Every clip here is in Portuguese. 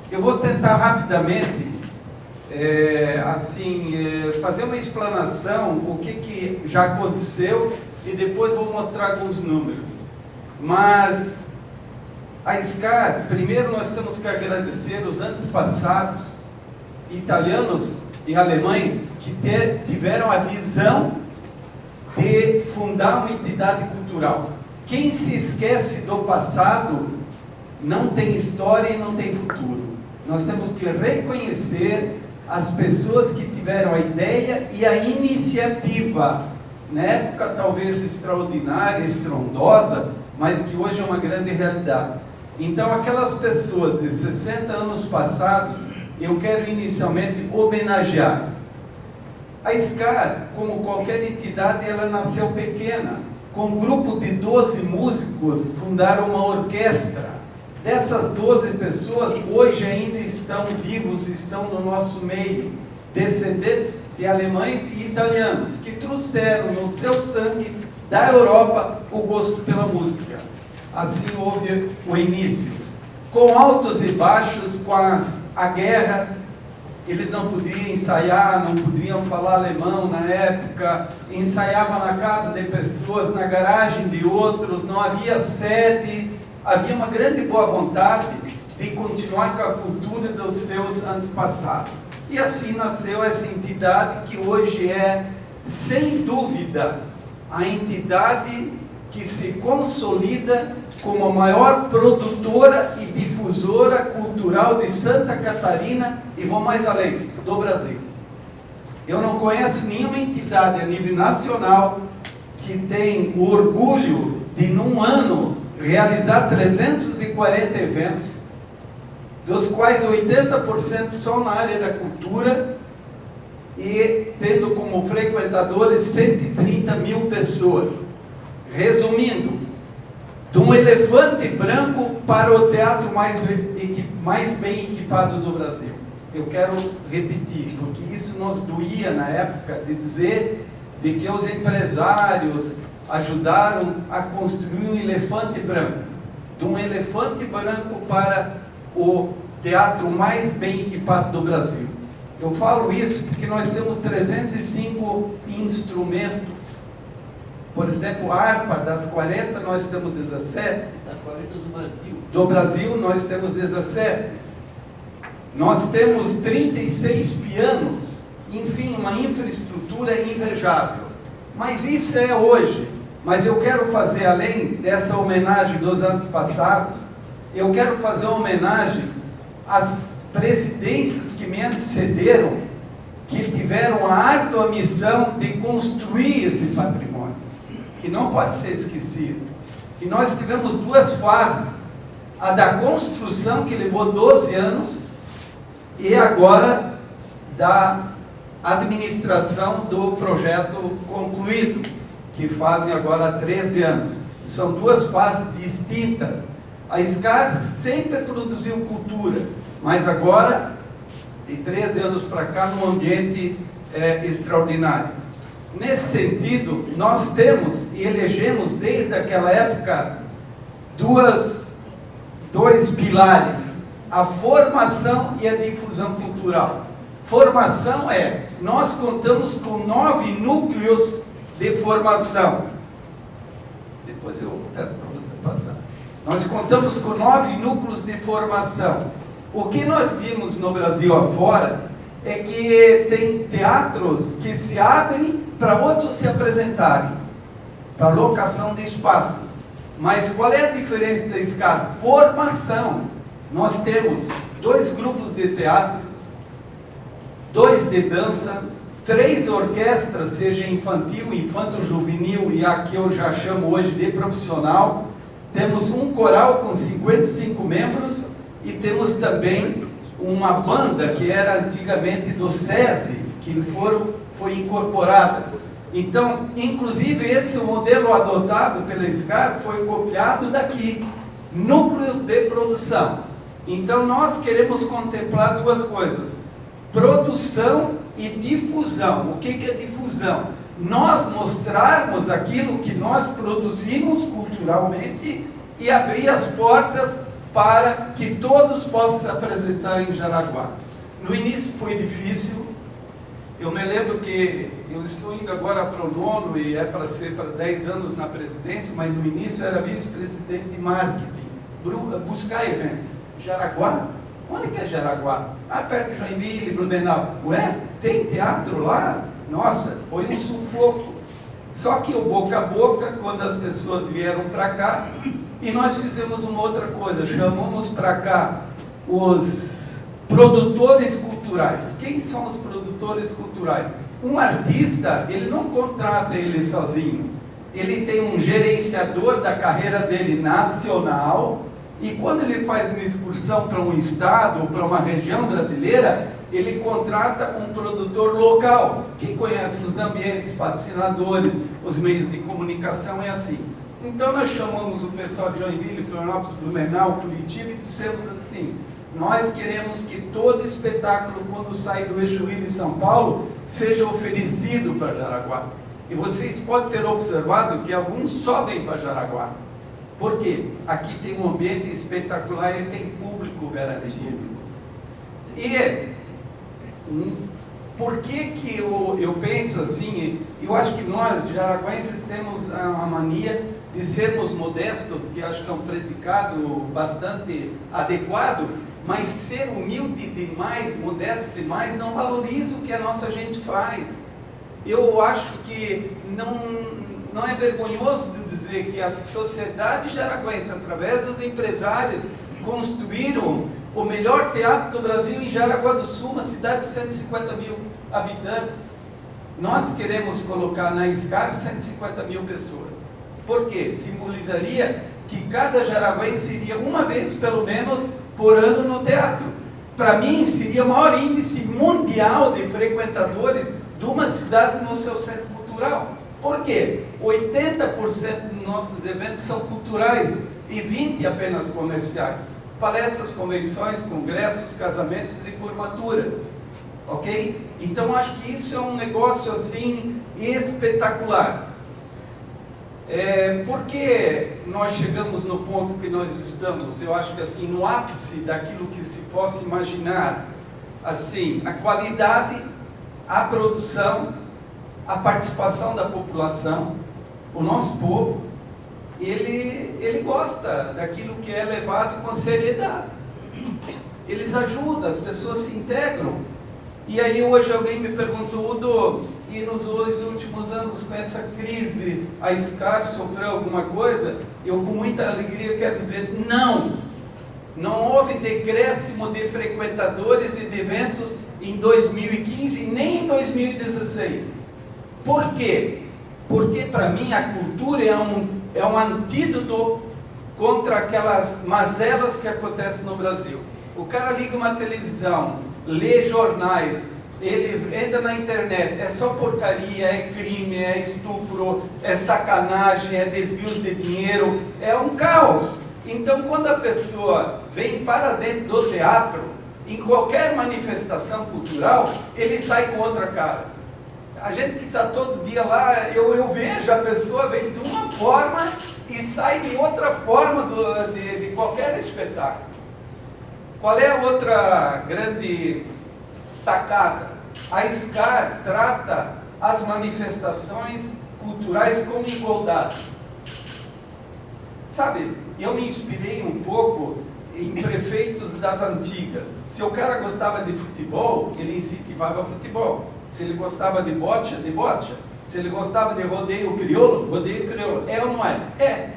Eu vou tentar rapidamente fazer uma explanação o que já aconteceu e depois vou mostrar alguns números. Mas a SCAR, primeiro nós temos que agradecer os antepassados italianos e alemães que tiveram a visão de fundar uma entidade cultural. Quem se esquece do passado não tem história e não tem futuro. Nós temos que reconhecer as pessoas que tiveram a ideia e a iniciativa, na época talvez extraordinária, estrondosa, mas que hoje é uma grande realidade. Então, aquelas pessoas de 60 anos passados, eu quero inicialmente homenagear. A SCAR, como qualquer entidade, ela nasceu pequena. Com um grupo de 12 músicos, fundaram uma orquestra. Dessas 12 pessoas, hoje ainda estão vivos, estão no nosso meio, descendentes de alemães e italianos, que trouxeram no seu sangue da Europa o gosto pela música. Assim houve o início. Com altos e baixos, com a guerra, eles não podiam ensaiar, não podiam falar alemão na época, ensaiavam na casa de pessoas, na garagem de outros, não havia sede. Havia uma grande boa vontade de continuar com a cultura dos seus antepassados. E assim nasceu essa entidade que hoje é, sem dúvida, a entidade que se consolida como a maior produtora e difusora cultural de Santa Catarina e vou mais além, do Brasil. Eu não conheço nenhuma entidade a nível nacional que tem o orgulho de, num ano, realizar 340 eventos, dos quais 80% são na área da cultura e tendo como frequentadores 130 mil pessoas. Resumindo, de um elefante branco para o teatro mais bem equipado do Brasil. Eu quero repetir, porque isso nos doía na época de dizer de que os empresários ajudaram a construir um elefante branco. De um elefante branco para o teatro mais bem equipado do Brasil. Eu falo isso porque nós temos 305 instrumentos. Por exemplo, a harpa, das 40 nós temos 17. Das 40 do Brasil. Do Brasil nós temos 17. Nós temos 36 pianos. Enfim, uma infraestrutura invejável. Mas isso é hoje. Mas eu quero fazer, além dessa homenagem dos antepassados, eu quero fazer uma homenagem às presidências que me antecederam, que tiveram a árdua missão de construir esse patrimônio, que não pode ser esquecido. Que nós tivemos duas fases, a da construção, que levou 12 anos, e agora da administração do projeto concluído, que fazem agora 13 anos. São duas fases distintas. A SCAR sempre produziu cultura, mas agora, de 13 anos para cá, num ambiente extraordinário. Nesse sentido, nós temos e elegemos desde aquela época dois pilares: a formação e a difusão cultural. Formação nós contamos com 9 núcleos de formação. Depois eu peço para você passar. Nós contamos com 9 núcleos de formação. O que nós vimos no Brasil afora é que tem teatros que se abrem para outros se apresentarem, para locação de espaços. Mas qual é a diferença da SCAR? Formação. Nós temos 2 grupos de teatro, 2 de dança, 3 orquestras, seja infantil, infanto-juvenil e a que eu já chamo hoje de profissional. Temos um coral com 55 membros e temos também uma banda que era antigamente do SESI, que foi incorporada. Então, inclusive, esse modelo adotado pela SCAR foi copiado daqui, núcleos de produção. Então, nós queremos contemplar 2 coisas: produção e difusão. O que é difusão? Nós mostrarmos aquilo que nós produzimos culturalmente e abrir as portas para que todos possam se apresentar em Jaraguá. No início foi difícil. Eu me lembro que eu estou indo agora para o 9º e é para ser para 10 anos na presidência, mas no início era vice-presidente de marketing, buscar eventos. Jaraguá? Onde que é Jaraguá? Ah, perto de Joinville, Blumenau. Ué, tem teatro lá? Nossa, foi um sufoco. Só que o boca a boca, quando as pessoas vieram para cá, e nós fizemos uma outra coisa, chamamos para cá os produtores culturais. Quem são os produtores culturais? Um artista, ele não contrata ele sozinho. Ele tem um gerenciador da carreira dele nacional, e quando ele faz uma excursão para um estado ou para uma região brasileira, ele contrata um produtor local, que conhece os ambientes, patrocinadores, os meios de comunicação, é assim. Então nós chamamos o pessoal de Joinville, Florianópolis, Blumenau, Curitiba e dissemos assim: nós queremos que todo espetáculo, quando sai do eixo Rio e São Paulo, seja oferecido para Jaraguá. E vocês podem ter observado que alguns só vêm para Jaraguá. Por quê? Aqui tem um ambiente espetacular e tem público garantido. E por que eu penso assim? Eu acho que nós, jaraguenses, temos a mania de sermos modestos, que acho que é um predicado bastante adequado, mas ser humilde demais, modesto demais, não valoriza o que a nossa gente faz. Eu acho que não é vergonhoso de dizer que a sociedade jaraguense, através dos empresários, construíram o melhor teatro do Brasil em Jaraguá do Sul, uma cidade de 150 mil habitantes. Nós queremos colocar na SCAR 150 mil pessoas. Por quê? Simbolizaria que cada jaraguense iria uma vez, pelo menos, por ano no teatro. Para mim, seria o maior índice mundial de frequentadores de uma cidade no seu centro cultural. Por quê? 80% dos nossos eventos são culturais e 20% apenas comerciais. Palestras, convenções, congressos, casamentos e formaturas. Ok? Então, acho que isso é um negócio assim espetacular. Por que nós chegamos no ponto que nós estamos? Eu acho que assim, no ápice daquilo que se possa imaginar, assim, a qualidade, a produção, a participação da população, o nosso povo, ele gosta daquilo que é levado com seriedade. Eles ajudam, as pessoas se integram. E aí hoje alguém me perguntou, Udo, e nos 2 últimos anos com essa crise, a SCAR sofreu alguma coisa? Eu com muita alegria quero dizer, não houve decréscimo de frequentadores e de eventos em 2015, nem em 2016. Por quê? Porque para mim a cultura é um antídoto contra aquelas mazelas que acontecem no Brasil. O cara liga uma televisão, lê jornais, ele entra na internet, é só porcaria, é crime, é estupro, é sacanagem, é desvio de dinheiro, é um caos. Então, quando a pessoa vem para dentro do teatro, em qualquer manifestação cultural, ele sai com outra cara. A gente que está todo dia lá, eu vejo a pessoa vem de uma forma e sai de outra forma de qualquer espetáculo. Qual é a outra grande sacada? A SCAR trata as manifestações culturais com igualdade. Sabe, eu me inspirei um pouco em prefeitos das antigas. Se o cara gostava de futebol, ele incentivava futebol. Se ele gostava de bocha, de bocha. Se ele gostava de rodeio crioulo, rodeio crioulo. É ou não é? É.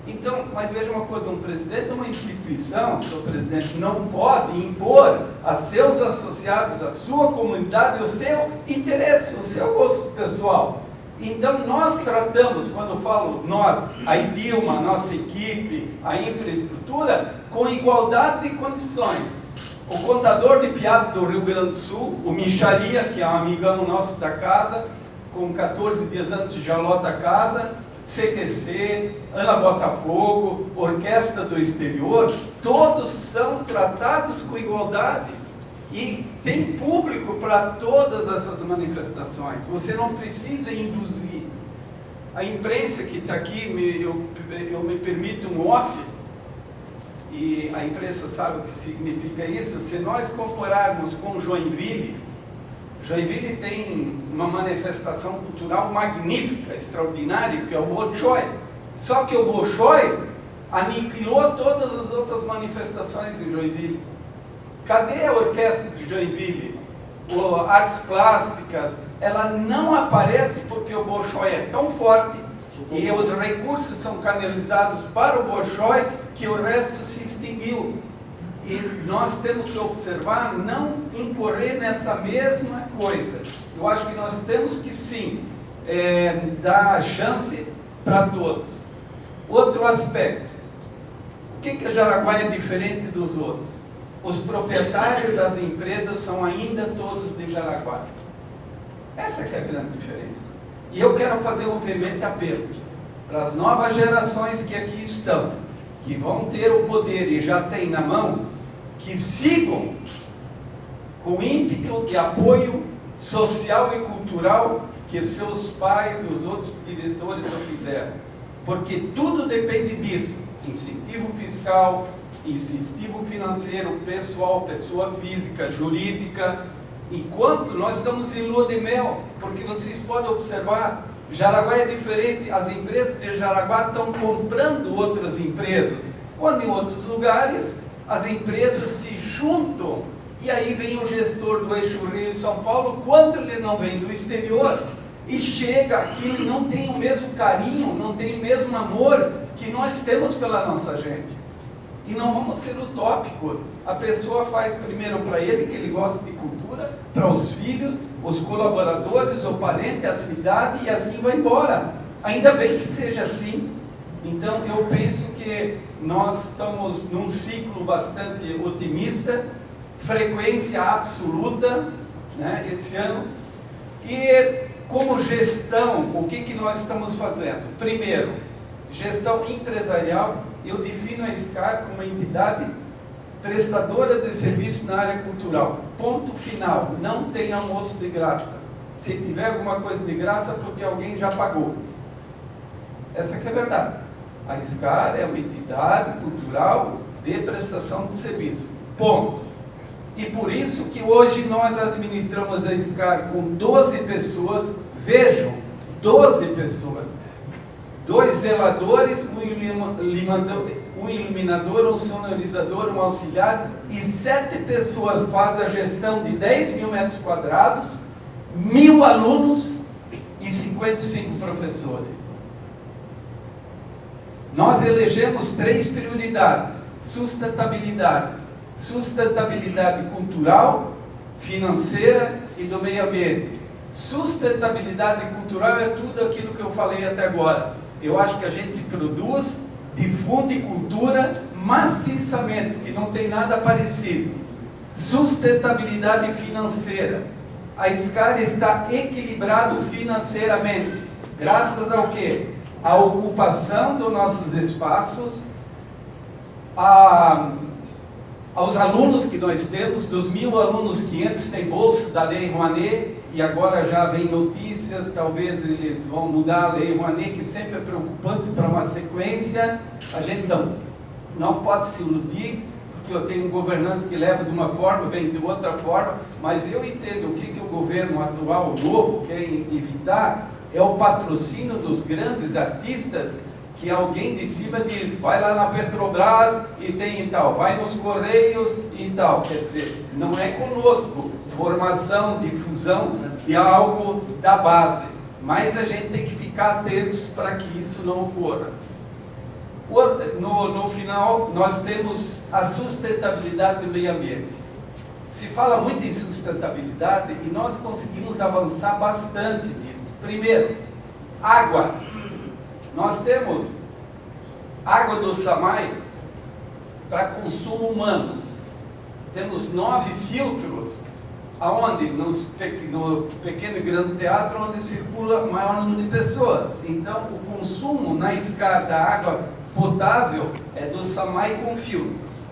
Então, mas veja uma coisa, um presidente de uma instituição, seu presidente, não pode impor a seus associados, a sua comunidade, o seu interesse, o seu gosto pessoal. Então, nós tratamos, quando eu falo nós, a Idilma, a nossa equipe, a infraestrutura, com igualdade de condições. O contador de piada do Rio Grande do Sul, o Micharia, que é um amigão nosso da casa, com 14 dias antes já lota a casa, CQC, Ana Botafogo, Orquestra do Exterior, todos são tratados com igualdade e tem público para todas essas manifestações. Você não precisa induzir. A imprensa que está aqui, eu me permito um off, e a imprensa sabe o que significa isso. Se nós compararmos com Joinville, Joinville tem uma manifestação cultural magnífica, extraordinária, que é o Bolshoi. Só que o Bolshoi aniquilou todas as outras manifestações em Joinville. Cadê a orquestra de Joinville? Artes plásticas, ela não aparece porque o Bolshoi é tão forte e os recursos são canalizados para o Bolshoi que o resto se extinguiu. E nós temos que observar, não incorrer nessa mesma coisa. Eu acho que nós temos que sim, dar chance para todos. Outro aspecto. O que a Jaraguá é diferente dos outros? Os proprietários das empresas são ainda todos de Jaraguá. Essa que é a grande diferença. E eu quero fazer um veemente apelo para as novas gerações que aqui estão, que vão ter o poder e já têm na mão, que sigam com ímpeto de apoio social e cultural que seus pais, os outros diretores o fizeram. Porque tudo depende disso. Incentivo fiscal, incentivo financeiro, pessoal, pessoa física, jurídica. Enquanto nós estamos em lua de mel, porque vocês podem observar, Jaraguá é diferente, as empresas de Jaraguá estão comprando outras empresas, quando em outros lugares as empresas se juntam, e aí vem o gestor do Eixo Rio e São Paulo, quando ele não vem do exterior, e chega aqui, ele não tem o mesmo carinho, não tem o mesmo amor que nós temos pela nossa gente. E não vamos ser utópicos. A pessoa faz primeiro para ele, que ele gosta de cultura, para os filhos, os colaboradores, o parente, a cidade, e assim vai embora. Ainda bem que seja assim. Então, eu penso que nós estamos num ciclo bastante otimista, frequência absoluta, né, esse ano. E como gestão, o que nós estamos fazendo? Primeiro, gestão empresarial. Eu defino a SCAR como uma entidade prestadora de serviço na área cultural. Ponto final. Não tem almoço de graça. Se tiver alguma coisa de graça, porque alguém já pagou. Essa que é a verdade. A SCAR é uma entidade cultural de prestação de serviço. Ponto. E por isso que hoje nós administramos a SCAR com 12 pessoas. Vejam, 12 pessoas. 2 zeladores, um iluminador, um sonorizador, um auxiliar, e 7 pessoas fazem a gestão de 10 mil metros quadrados, 1.000 alunos e 55 professores. Nós elegemos 3 prioridades: sustentabilidade cultural, financeira e do meio ambiente. Sustentabilidade cultural é tudo aquilo que eu falei até agora. Eu acho que a gente produz, difunde cultura maciçamente, que não tem nada parecido. Sustentabilidade financeira. A SCAR está equilibrado financeiramente. Graças ao quê? A ocupação dos nossos espaços, aos alunos que nós temos, dos 1.000 alunos, 500 têm bolsa da Lei Rouanet, e agora já vem notícias, talvez eles vão mudar a Lei Rouanet, que sempre é preocupante para uma sequência. A gente não pode se iludir, porque eu tenho um governante que leva de uma forma, vem de outra forma, mas eu entendo o que o governo atual, novo, quer evitar, é o patrocínio dos grandes artistas, que alguém de cima diz, vai lá na Petrobras e tem e tal, vai nos Correios e tal. Quer dizer, não é conosco, formação, difusão de algo da base, mas a gente tem que ficar atentos para que isso não ocorra. No final, nós temos a sustentabilidade do meio ambiente. Se fala muito em sustentabilidade e nós conseguimos avançar bastante nisso. Primeiro, água. Nós temos água do Samai para consumo humano. Temos 9 filtros, aonde no pequeno e grande teatro, onde circula o maior número de pessoas. Então, o consumo na SCAR da água potável é do Samai com filtros.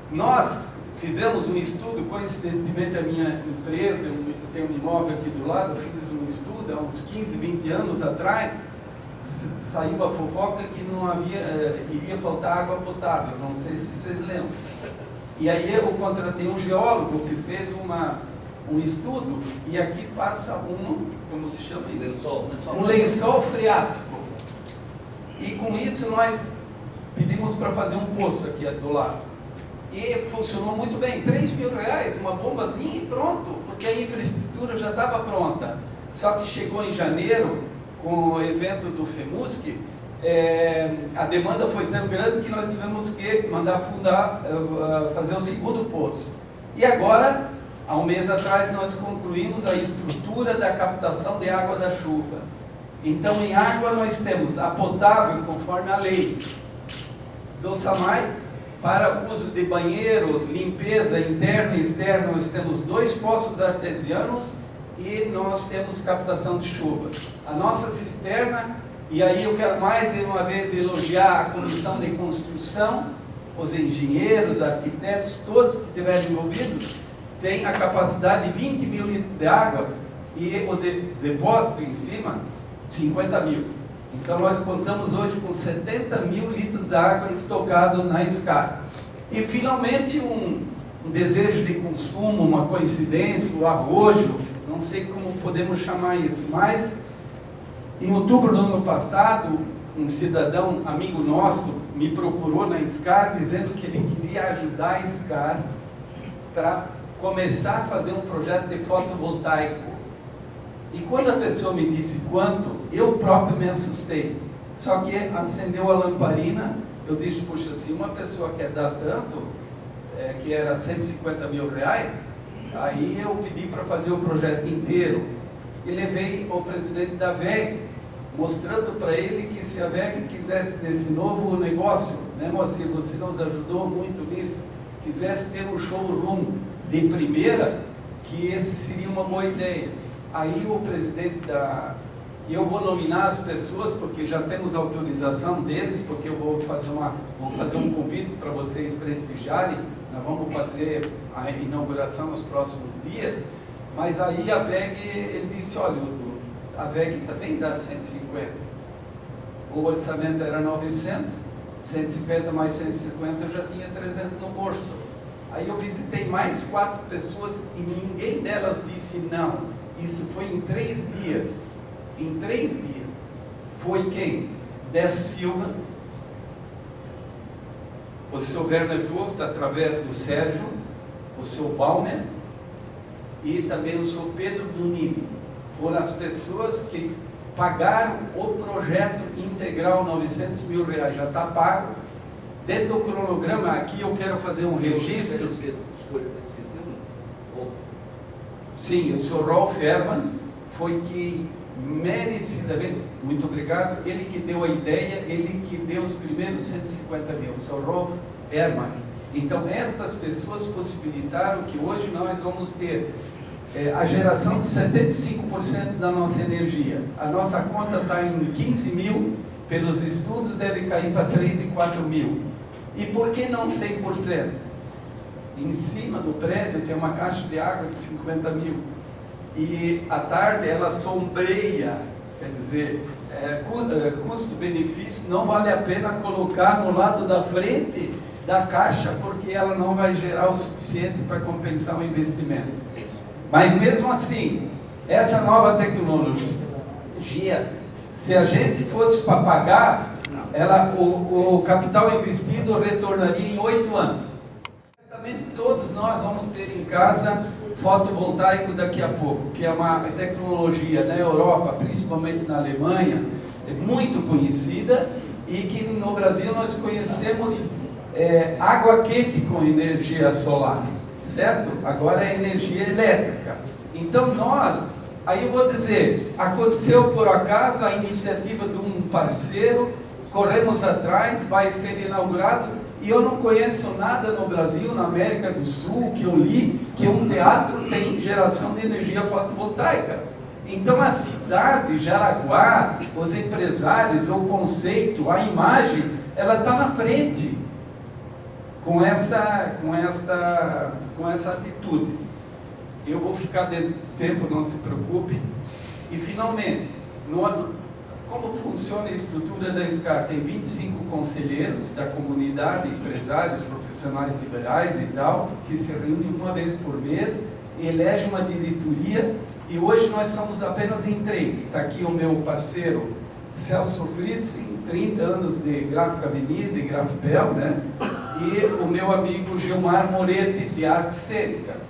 Nós fizemos um estudo, coincidentemente a minha empresa, eu tenho um imóvel aqui do lado, eu fiz um estudo há uns 15, 20 anos atrás, saiu a fofoca que não havia, iria faltar água potável, não sei se vocês lembram. E aí eu contratei um geólogo que fez um estudo, e aqui passa como se chama isso? Um lençol freático. E com isso nós pedimos para fazer um poço aqui do lado. E funcionou muito bem, R$3.000, uma bombazinha e pronto, porque a infraestrutura já estava pronta. Só que chegou em janeiro, com o evento do FEMUSC, a demanda foi tão grande que nós tivemos que mandar fazer o segundo poço. E agora, há um mês atrás, nós concluímos a estrutura da captação de água da chuva. Então, em água nós temos a potável, conforme a lei do SAMAI, para uso de banheiros, limpeza interna e externa, nós temos 2 poços artesianos e nós temos captação de chuva. A nossa cisterna, e aí eu quero mais uma vez elogiar a comissão de construção, os engenheiros, arquitetos, todos que estiverem envolvidos, tem a capacidade de 20 mil litros de água e o depósito em cima, 50 mil. Então nós contamos hoje com 70 mil litros de água estocado na SCAR. E finalmente um desejo de consumo, uma coincidência, um arrojo, não sei como podemos chamar isso, mas em outubro do ano passado, um cidadão amigo nosso me procurou na SCAR dizendo que ele queria ajudar a SCAR para começar a fazer um projeto de fotovoltaico. E quando a pessoa me disse quanto, eu próprio me assustei. Só que acendeu a lamparina, eu disse, puxa, se uma pessoa quer dar tanto, que era R$150 mil, aí eu pedi para fazer o projeto inteiro. E levei ao presidente da VEG, mostrando para ele que se a VEG quisesse desse novo negócio, né, Moacir, você nos ajudou muito nisso, quisesse ter um showroom de primeira, que esse seria uma boa ideia. Aí o presidente eu vou nominar as pessoas, porque já temos autorização deles, porque eu vou fazer um convite para vocês prestigiarem, nós vamos fazer a inauguração nos próximos dias, mas aí a VEG, ele disse, olha, a VEG também dá 150, o orçamento era 900, 150 mais 150 eu já tinha 300 no bolso. Aí eu visitei mais 4 pessoas e ninguém delas disse não. Isso foi em 3 dias. Em 3 dias. Foi quem? Décio Silva, o seu Werner Furt, através do Sérgio, o seu Balmer e também o seu Pedro Dunini. Foram as pessoas que pagaram o projeto integral, R$900 mil, já está pago. Dentro do cronograma, aqui eu quero fazer um registro. Sim, o Sr. Rolf Herrmann foi que merecidamente, muito obrigado, ele que deu a ideia, ele que deu os primeiros 150 mil, o Sr. Rolf Herrmann. Então, estas pessoas possibilitaram que hoje nós vamos ter a geração de 75% da nossa energia. A nossa conta está em 15 mil, pelos estudos deve cair para 3 e 4 mil. E por que não 100%? Em cima do prédio tem uma caixa de água de 50 mil. E à tarde ela sombreia, quer dizer, custo-benefício, não vale a pena colocar no lado da frente da caixa, porque ela não vai gerar o suficiente para compensar o investimento. Mas mesmo assim, essa nova tecnologia, se a gente fosse para pagar, o capital investido retornaria em 8 anos. Todos nós vamos ter em casa fotovoltaico daqui a pouco, que é uma tecnologia na Europa, principalmente na Alemanha, muito conhecida, e que no Brasil nós conhecemos água quente com energia solar, certo? Agora é energia elétrica. Então aí eu vou dizer, aconteceu por acaso a iniciativa de um parceiro, corremos atrás, vai ser inaugurado. E eu não conheço nada no Brasil, na América do Sul, que eu li, que um teatro tem geração de energia fotovoltaica. Então a cidade, Jaraguá, os empresários, o conceito, a imagem, ela está na frente com essa atitude. Eu vou ficar de tempo, não se preocupe. E finalmente, como funciona a estrutura da SCAR? Tem 25 conselheiros da comunidade, empresários, profissionais liberais e tal, que se reúnem uma vez por mês, elege uma diretoria, e hoje nós somos apenas em 3. Está aqui o meu parceiro Celso Fritzen, 30 anos de Gráfica Avenida e Grafibel, né? E o meu amigo Gilmar Moretti, de Artes Cênicas.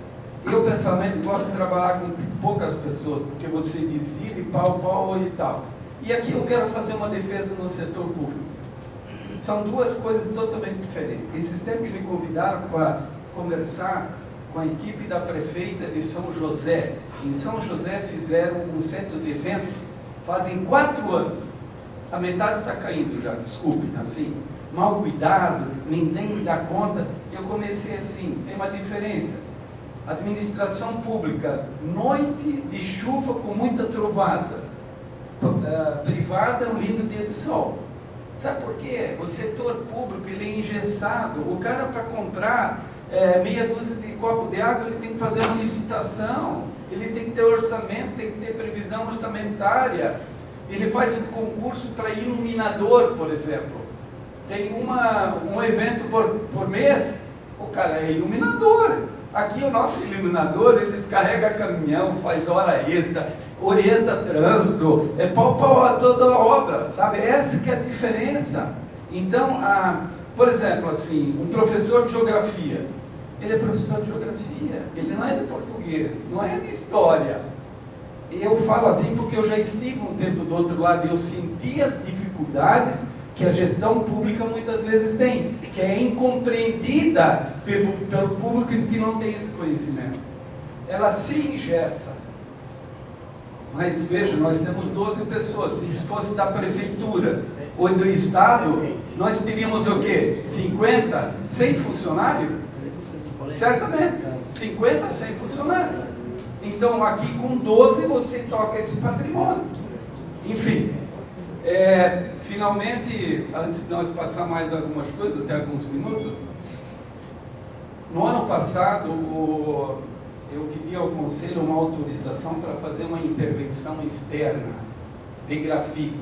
Eu, pessoalmente, gosto de trabalhar com poucas pessoas, porque você decide pau e tal. E aqui eu quero fazer uma defesa no setor público. São duas coisas totalmente diferentes. Esses tempos me convidaram para conversar com a equipe da prefeita de São José. Em São José fizeram um centro de eventos, fazem 4 anos. A metade está caindo já, desculpem, assim, mal cuidado, ninguém dá conta. Eu comecei assim, tem uma diferença. Administração pública, noite de chuva com muita trovada. Privada, um lindo dia de sol. Sabe por quê? O setor público, ele é engessado. O cara, para comprar meia dúzia de copo de água, ele tem que fazer uma licitação, ele tem que ter orçamento, tem que ter previsão orçamentária. Ele faz um concurso para iluminador, por exemplo. Tem um evento por mês, o cara é iluminador. Aqui o nosso iluminador, ele descarrega caminhão, faz hora extra, orienta trânsito, pau a toda a obra, sabe? Essa que é a diferença. Então, por exemplo, assim, um professor de geografia, ele é professor de geografia, ele não é de português, não é de história. Eu falo assim porque eu já estive um tempo do outro lado e eu senti as dificuldades que a gestão pública muitas vezes tem, que é incompreendida pelo público que não tem esse conhecimento. Ela se engessa. Mas veja, nós temos 12 pessoas. Se isso fosse da prefeitura ou do estado, nós teríamos o quê? 50, 100 funcionários? Certamente, 50, 100 funcionários. Então aqui com 12 você toca esse patrimônio. Enfim, finalmente, antes de nós passar mais algumas coisas, até alguns minutos, no ano passado eu pedi ao Conselho uma autorização para fazer uma intervenção externa de grafite,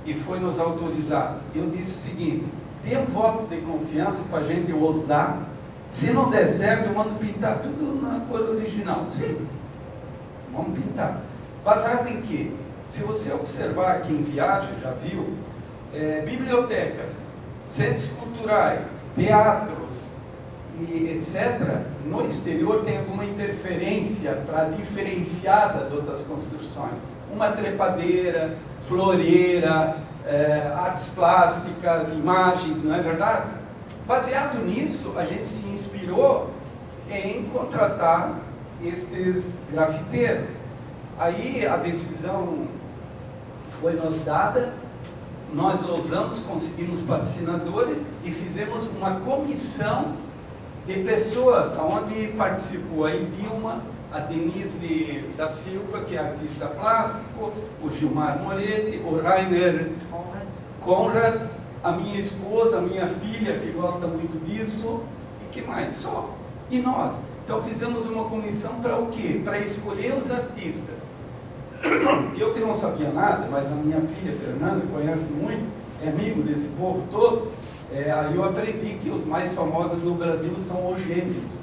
e foi nos autorizado. Eu disse o seguinte: dê um voto de confiança para a gente ousar. Se não der certo, eu mando pintar tudo na cor original. Sim, vamos pintar. Baseado em quê? Se você observar quem viaja, já viu, bibliotecas, centros culturais, teatros e etc., no exterior tem alguma interferência para diferenciar das outras construções. Uma trepadeira, floreira, artes plásticas, imagens, não é verdade? Baseado nisso, a gente se inspirou em contratar estes grafiteiros. Aí a decisão foi nos dada, nós ousamos, conseguimos patrocinadores e fizemos uma comissão de pessoas, onde participou a Dilma, a Denise da Silva, que é artista plástico, o Gilmar Moretti, o Rainer Conrad, a minha esposa, a minha filha, que gosta muito disso, e que mais? Só. E nós. Então fizemos uma comissão para o quê? Para escolher os artistas. Eu que não sabia nada, mas a minha filha Fernanda conhece muito, é amigo desse povo todo, aí eu aprendi que os mais famosos no Brasil são os Gêmeos.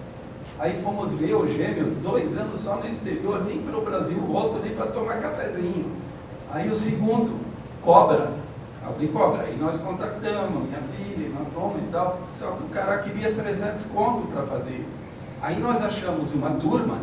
Aí fomos ver os Gêmeos, 2 anos só no exterior, nem para o Brasil volta, nem para tomar cafezinho. Aí o segundo, Cobra, alguém Cobra. Aí nós contactamos, minha filha, nós fomos e tal, só que o cara queria 300 conto para fazer isso. Aí nós achamos uma turma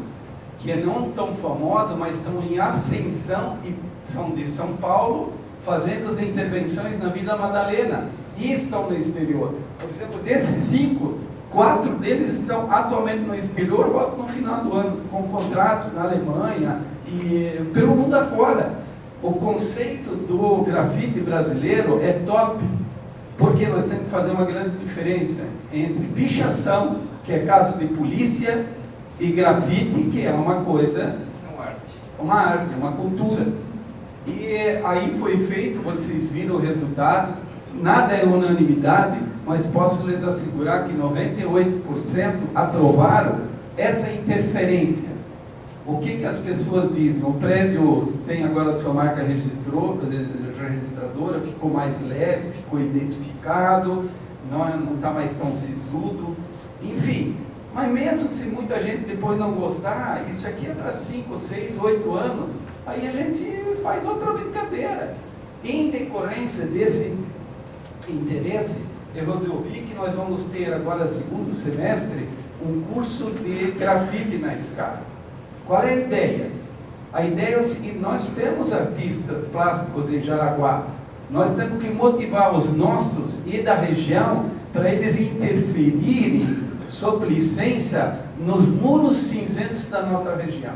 que é não tão famosa, mas estão em ascensão e são de São Paulo, fazendo as intervenções na Vila Madalena e estão no exterior. Por exemplo, desses 5, 4 deles estão atualmente no exterior, voltam no final do ano, com contratos na Alemanha e pelo mundo afora. O conceito do grafite brasileiro é top, porque nós temos que fazer uma grande diferença entre pichação, que é caso de polícia, e grafite, que é uma coisa, uma arte, uma cultura. E aí foi feito, vocês viram o resultado, nada é unanimidade, mas posso lhes assegurar que 98% aprovaram essa interferência. O que as pessoas dizem? O prédio tem agora a sua marca registradora, ficou mais leve, ficou identificado, não está mais tão sisudo, enfim. Mas mesmo se muita gente depois não gostar, isso aqui é para 5, 6, 8 anos, aí a gente faz outra brincadeira. Em decorrência desse interesse, eu resolvi que nós vamos ter agora, segundo semestre, um curso de grafite na SCAR. Qual é a ideia? A ideia é o seguinte: nós temos artistas plásticos em Jaraguá, nós temos que motivar os nossos e da região para eles interferirem, sob licença, nos muros cinzentos da nossa região.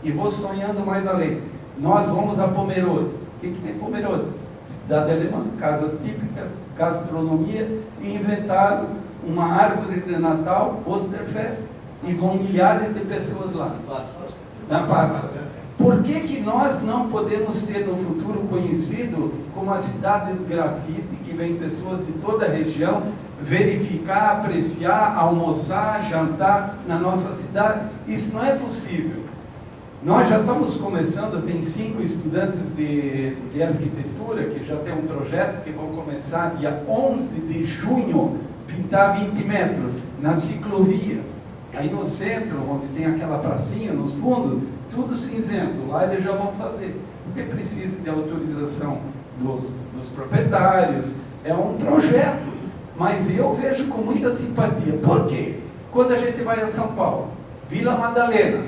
E vou sonhando mais além. Nós vamos a Pomerode. O que tem Pomerode? Cidade alemã, casas típicas, gastronomia, e inventaram uma árvore de Natal, Osterfest, e vão milhares de pessoas lá. Na Páscoa. Por que nós não podemos ter no futuro conhecido como a cidade do grafite, que vem pessoas de toda a região verificar, apreciar, almoçar, jantar na nossa cidade? Isso não é possível. Nós já estamos começando, tem 5 estudantes de arquitetura que já tem um projeto que vão começar dia 11 de junho, pintar 20 metros na ciclovia. Aí no centro, onde tem aquela pracinha, nos fundos, tudo cinzento, lá eles já vão fazer. Porque precisa de autorização dos proprietários, é um projeto. Mas eu vejo com muita simpatia. Por quê? Quando a gente vai a São Paulo, Vila Madalena,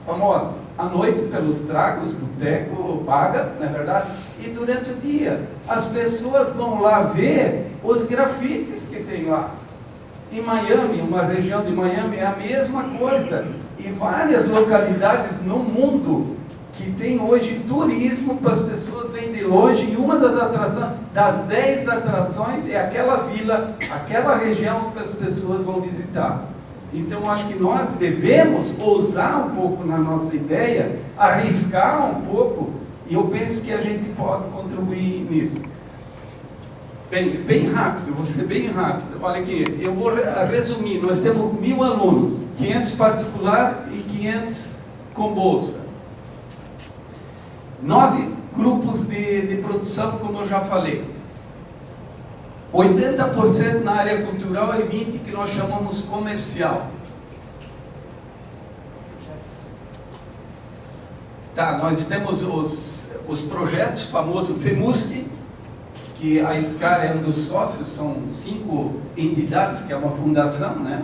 famosa, à noite pelos tragos, boteco, paga, não é verdade? E durante o dia, as pessoas vão lá ver os grafites que tem lá. Em Miami, uma região de Miami, é a mesma coisa. E várias localidades no mundo que tem hoje turismo para as pessoas vêm de longe, e uma das atrações, das 10 atrações, é aquela vila, aquela região que as pessoas vão visitar. Então, acho que nós devemos ousar um pouco na nossa ideia, arriscar um pouco, e eu penso que a gente pode contribuir nisso. Bem rápido, vou ser bem rápido. Olha aqui, eu vou resumir. Nós temos 1.000 alunos, 500 particular e 500 com bolsa. 9 grupos de produção, como eu já falei. 80% na área cultural e 20% que nós chamamos comercial. Tá, nós temos os projetos, famoso FEMUSC, que a SCAR é um dos sócios, são 5 entidades, que é uma fundação, né?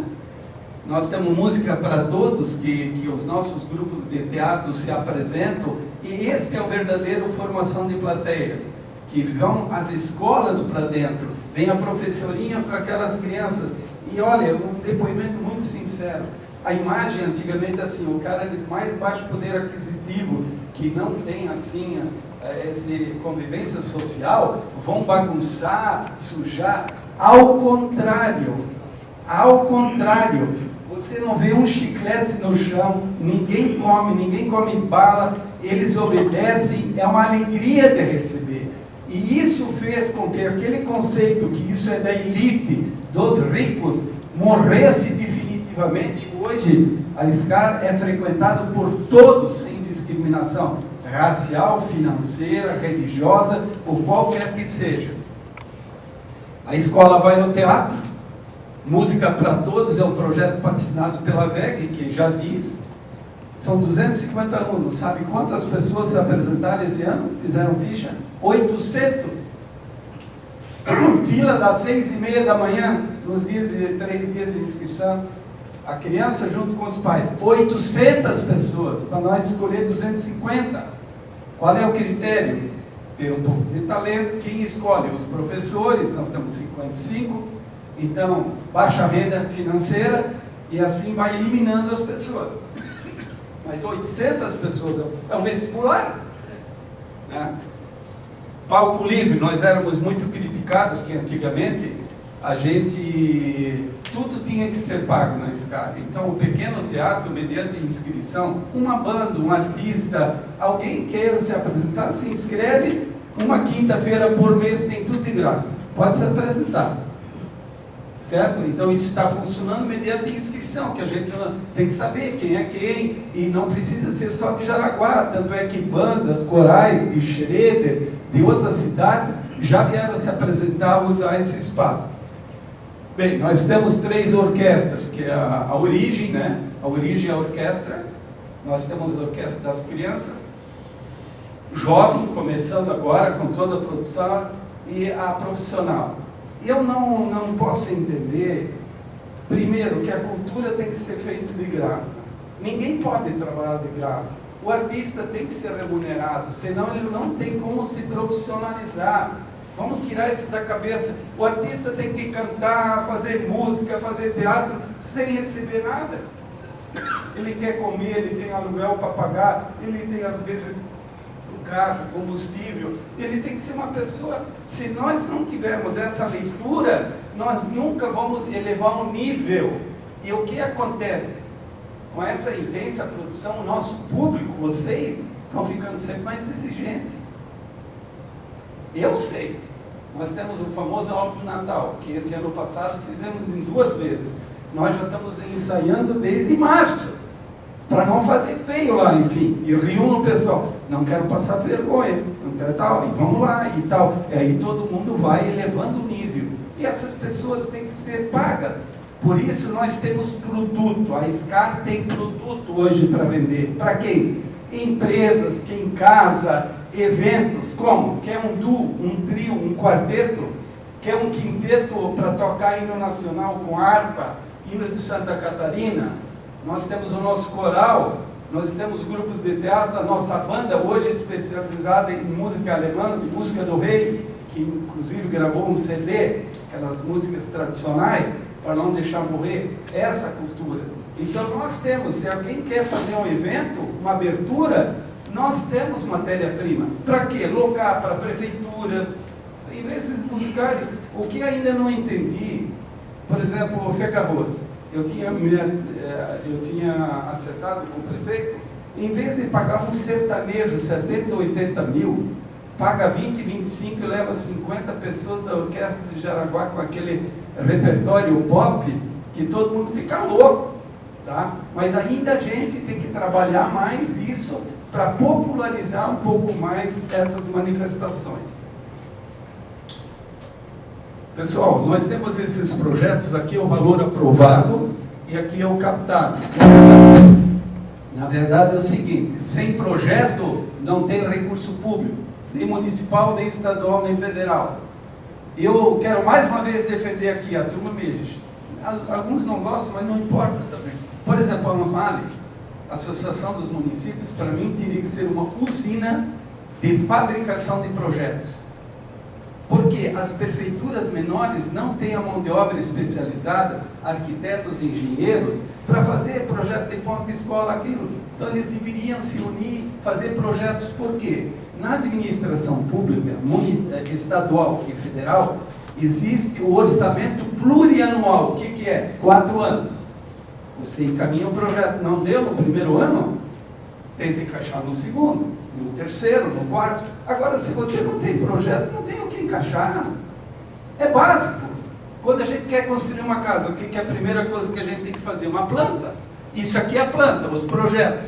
Nós temos Música para Todos, que os nossos grupos de teatro se apresentam, e esse é o verdadeiro formação de plateias, que vão as escolas para dentro, vem a professorinha para aquelas crianças, e olha, um depoimento muito sincero, a imagem antigamente assim, o cara de mais baixo poder aquisitivo, que não tem assim, essa convivência social, vão bagunçar, sujar. Ao contrário, você não vê um chiclete no chão, ninguém come bala, eles obedecem, é uma alegria de receber. E isso fez com que aquele conceito que isso é da elite, dos ricos, morresse definitivamente. Hoje a SCAR é frequentada por todos, sem discriminação racial, financeira, religiosa, ou qualquer que seja. A escola vai ao teatro. Música para Todos é um projeto patrocinado pela VEG, que já diz, são 250 alunos. Sabe quantas pessoas se apresentaram esse ano? Fizeram ficha? 800. Fila das 6h30 da manhã, nos 3 dias de inscrição. A criança junto com os pais. 800 pessoas, para nós escolher 250. Qual é o critério? Ter um pouco de talento. Quem escolhe? Os professores, nós temos 55. Então, baixa renda financeira, e assim vai eliminando as pessoas. Mas 800 pessoas é um vestibular, né? Palco livre, nós éramos muito criticados, que antigamente a gente, tudo tinha que ser pago na SCAR. Então, o pequeno teatro, mediante inscrição, uma banda, um artista, alguém queira se apresentar, se inscreve, uma quinta-feira por mês, tem tudo de graça, pode se apresentar. certo? Então isso está funcionando mediante inscrição, que a gente tem que saber quem é quem, e não precisa ser só de Jaraguá, tanto é que bandas, corais de Schroeder, de outras cidades, já vieram se apresentar, usar esse espaço. Bem, nós temos 3 orquestras, que é a Origem, né? A Origem é a orquestra, nós temos a Orquestra das Crianças, jovem, começando agora com toda a produção, e a profissional. Eu não posso entender, primeiro, que a cultura tem que ser feita de graça. Ninguém pode trabalhar de graça. O artista tem que ser remunerado, senão ele não tem como se profissionalizar. Vamos tirar isso da cabeça. O artista tem que cantar, fazer música, fazer teatro, sem receber nada. Ele quer comer, ele tem aluguel para pagar, ele tem, às vezes, carro, combustível. Ele tem que ser uma pessoa. Se nós não tivermos essa leitura, nós nunca vamos elevar o nível. E o que acontece? Com essa intensa produção, o nosso público, vocês, estão ficando sempre mais exigentes. Eu sei. Nós temos o famoso álbum de Natal, que esse ano passado fizemos em 2 vezes. Nós já estamos ensaiando desde março, para não fazer feio lá, enfim. E reúno o pessoal. Não quero passar vergonha, não quero tal, e vamos lá, e tal. E aí todo mundo vai elevando o nível. E essas pessoas têm que ser pagas. Por isso nós temos produto. A SCAR tem produto hoje para vender. Para quem? Empresas, quem casa, eventos. Como? Quer um duo, um trio, um quarteto? Quer um quinteto para tocar hino nacional com harpa, hino de Santa Catarina? Nós temos o nosso coral. Nós temos grupos de teatro, a nossa banda hoje é especializada em música alemã, de Música do Rei, que inclusive gravou um CD, aquelas músicas tradicionais, para não deixar morrer essa cultura. Então nós temos, se alguém quer fazer um evento, uma abertura, nós temos matéria-prima. Para quê? Locar para prefeituras, em vez de buscarem. O que ainda não entendi, por exemplo, o Fecarroz. Eu tinha acertado com o prefeito, em vez de pagar um sertanejo 70, 80 mil, paga 20, 25 e leva 50 pessoas da orquestra de Jaraguá com aquele repertório pop, que todo mundo fica louco, tá? Mas ainda a gente tem que trabalhar mais isso para popularizar um pouco mais essas manifestações. Pessoal, nós temos esses projetos, aqui é o valor aprovado e aqui é o captado. Na verdade é o seguinte, sem projeto não tem recurso público, nem municipal, nem estadual, nem federal. Eu quero mais uma vez defender aqui, a turma alguns não gostam, mas não importa também. Por exemplo, a Unvale, a Associação dos Municípios, para mim teria que ser uma usina de fabricação de projetos. Porque as prefeituras menores não têm a mão de obra especializada, arquitetos, engenheiros, para fazer projeto de ponta, escola, aquilo. Então eles deveriam se unir, fazer projetos. Por quê? Na administração pública, estadual e federal, existe o orçamento plurianual. O que é? 4 anos. Você encaminha o projeto, não deu no primeiro ano, tenta encaixar no segundo, no terceiro, no quarto. Agora, se você não tem projeto, não tem o que encaixar. É básico. Quando a gente quer construir uma casa, o que é a primeira coisa que a gente tem que fazer? Uma planta. Isso aqui é a planta, os projetos.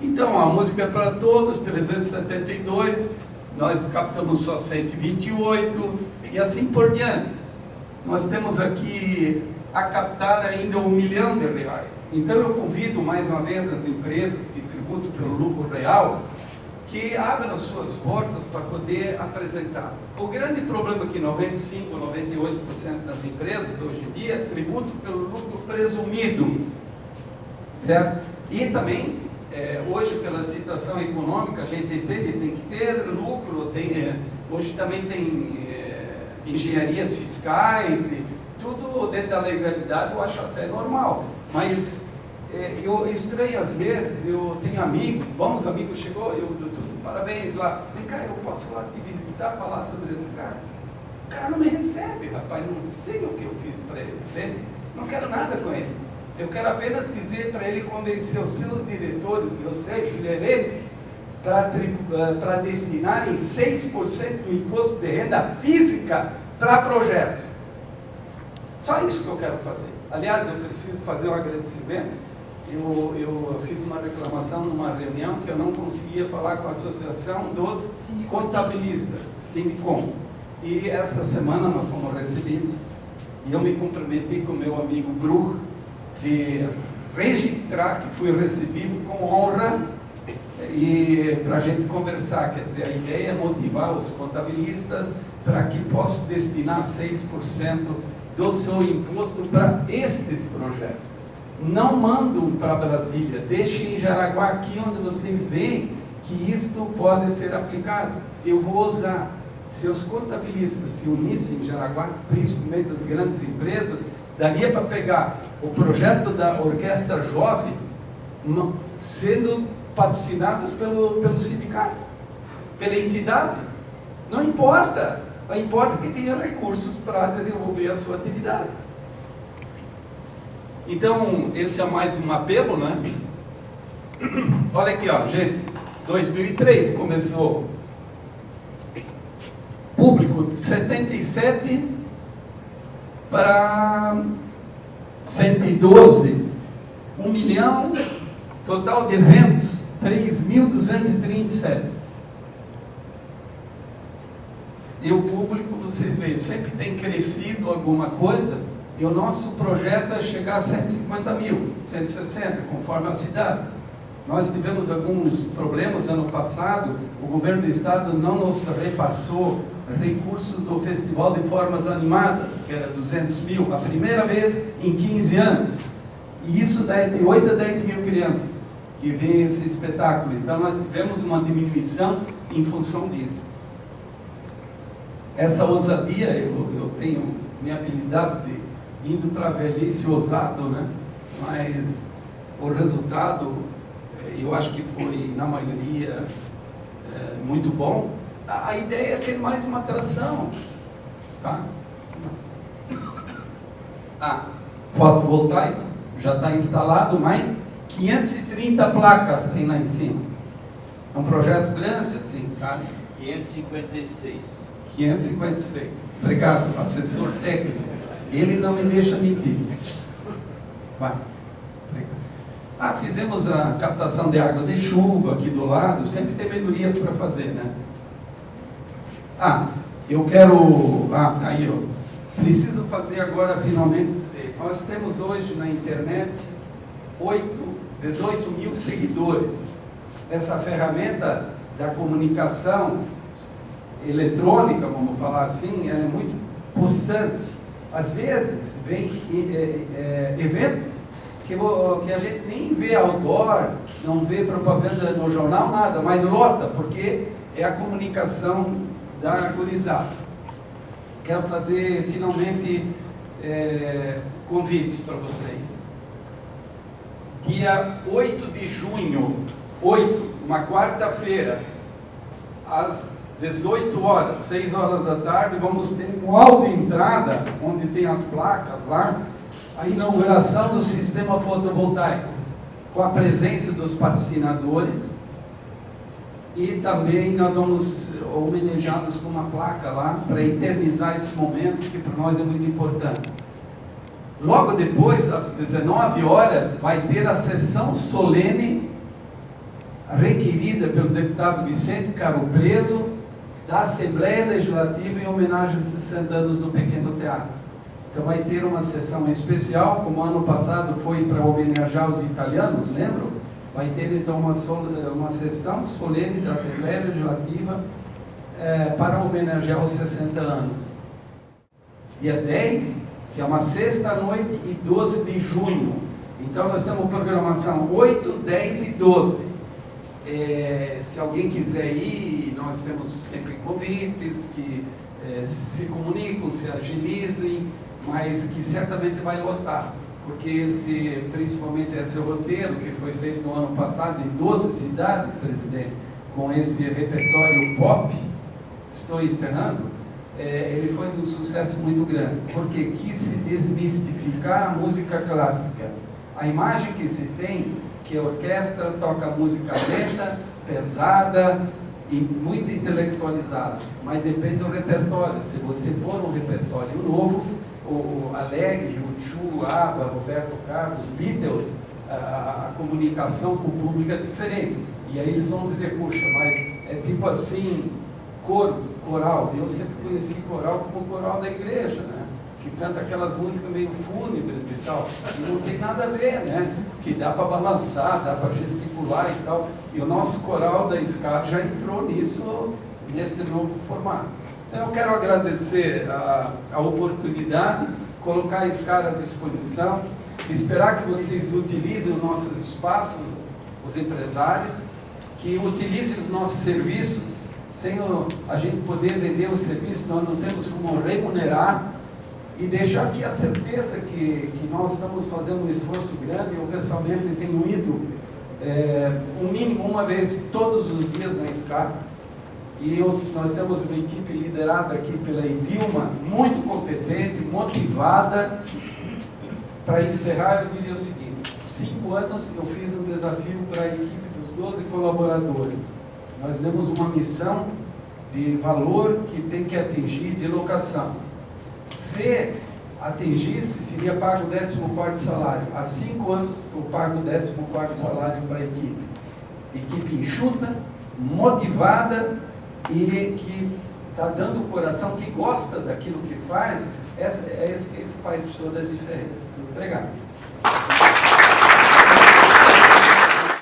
Então, a música é para todos, 372, nós captamos só 128, e assim por diante. Nós temos aqui a captar ainda R$1 milhão. Então, eu convido mais uma vez as empresas que tributam pelo lucro real, que abram suas portas para poder apresentar. O grande problema é que 95%, 98% das empresas hoje em dia tributam pelo lucro presumido, certo? E também, hoje pela situação econômica, a gente entende, tem que ter lucro, hoje também tem engenharias fiscais, e tudo dentro da legalidade eu acho até normal, mas eu estranho às vezes, eu tenho amigos, bons amigos, chegou, parabéns lá, vem cá, eu posso lá te visitar, falar sobre esse cara? O cara não me recebe, rapaz, não sei o que eu fiz para ele, entende? Não quero nada com ele, eu quero apenas dizer para ele convencer os seus diretores, os seus gerentes, para destinarem 6% do imposto de renda física para projetos. Só isso que eu quero fazer. Aliás, eu preciso fazer um agradecimento. Eu fiz uma reclamação numa reunião que eu não conseguia falar com a Associação dos Contabilistas, Sindicom. E essa semana nós fomos recebidos. E eu me comprometi com meu amigo Bruch de registrar que fui recebido com honra e para a gente conversar. Quer dizer, a ideia é motivar os contabilistas para que possam destinar 6% do seu imposto para estes projetos. Não mandam para Brasília, deixem em Jaraguá, aqui onde vocês veem que isto pode ser aplicado. Eu vou usar. Se os contabilistas se unissem em Jaraguá, principalmente as grandes empresas, daria para pegar o projeto da Orquestra Jovem sendo patrocinados pelo sindicato, pela entidade. Não importa. Importa que tenha recursos para desenvolver a sua atividade. Então, esse é mais um apelo, né? Olha aqui, ó, gente. 2003 começou. Público de 77 para 112. 1 milhão. Total de eventos, 3.237. E o público, vocês veem, sempre tem crescido alguma coisa, e o nosso projeto é chegar a 150 mil, 160, conforme a cidade. Nós tivemos alguns problemas ano passado, o governo do estado não nos repassou recursos do Festival de Formas Animadas, que era 200 mil, a primeira vez em 15 anos. E isso dá de 8 a 10 mil crianças que veem esse espetáculo. Então nós tivemos uma diminuição em função disso. Essa ousadia, eu tenho minha habilidade de indo para a velhice ousado, né? Mas o resultado, eu acho que foi, na maioria, muito bom. A ideia é ter mais uma atração. Tá? Fotovoltaico, já está instalado, mais 530 placas tem lá em cima. É um projeto grande, assim, sabe? 556. 556. Obrigado, assessor técnico. Ele não me deixa mentir. Vai. Obrigado. Fizemos a captação de água de chuva aqui do lado. Sempre tem melhorias para fazer, né? Eu quero... aí, ó. Preciso fazer agora, finalmente, dizer. Nós temos hoje na internet 18 mil seguidores. Essa ferramenta da comunicação eletrônica, vamos falar assim, ela é muito possante. Às vezes vem eventos que a gente nem vê outdoor, não vê propaganda no jornal, nada, mas lota, porque é a comunicação da gurizada. Quero fazer finalmente convites para vocês. Dia 8 de junho, uma quarta-feira, às 18 horas, 6 horas da tarde, vamos ter um hall de entrada, onde tem as placas lá, a inauguração do sistema fotovoltaico, com a presença dos patrocinadores, e também nós vamos homenageá-los com uma placa lá, para eternizar esse momento, que para nós é muito importante. Logo depois, às 19 horas, vai ter a sessão solene, requerida pelo deputado Vicente Caro Preso, da Assembleia Legislativa em homenagem aos 60 anos do Pequeno Teatro. Então vai ter uma sessão especial, como ano passado foi para homenagear os italianos, lembram? Vai ter então uma sessão solene da Assembleia Legislativa para homenagear os 60 anos. Dia 10, que é uma sexta-noite, e 12 de junho. Então nós temos programação 8, 10 e 12. Se alguém quiser ir, nós temos sempre convites que se comunicam, se agilizem, mas que certamente vai lotar, porque principalmente esse roteiro que foi feito no ano passado em 12 cidades, presidente, com esse repertório pop, estou encerrando, ele foi de um sucesso muito grande, porque quis se desmistificar a música clássica. A imagem que se tem, que a orquestra toca música lenta, pesada e muito intelectualizada, mas depende do repertório. Se você pôr um repertório novo, o Alegre, o Chu, Abba, Roberto Carlos, Beatles, a comunicação com o público é diferente. E aí eles vão dizer, puxa, mas é tipo assim, coral. Eu sempre conheci coral como coral da igreja, né? Que canta aquelas músicas meio fúnebres e tal. E não tem nada a ver, né? Que dá para balançar, dá para gesticular e tal. E o nosso coral da SCAR já entrou nisso, nesse novo formato. Então eu quero agradecer a oportunidade, colocar a SCAR à disposição, esperar que vocês utilizem os nossos espaços, os empresários, que utilizem os nossos serviços, sem a gente poder vender o serviço, nós não temos como remunerar, e deixar aqui a certeza que nós estamos fazendo um esforço grande. Eu pessoalmente tenho ido um mínimo uma vez todos os dias na SCAR, e nós temos uma equipe liderada aqui pela Edilma, muito competente, motivada. Para encerrar, eu diria o seguinte: 5 anos eu fiz um desafio para a equipe dos 12 colaboradores. Nós demos uma missão de valor que tem que atingir de locação. Se atingisse, seria pago o 14º salário. Há 5 anos eu pago o 14º salário para a equipe. Equipe enxuta, motivada e que está dando o coração, que gosta daquilo que faz. É esse que faz toda a diferença. Obrigado.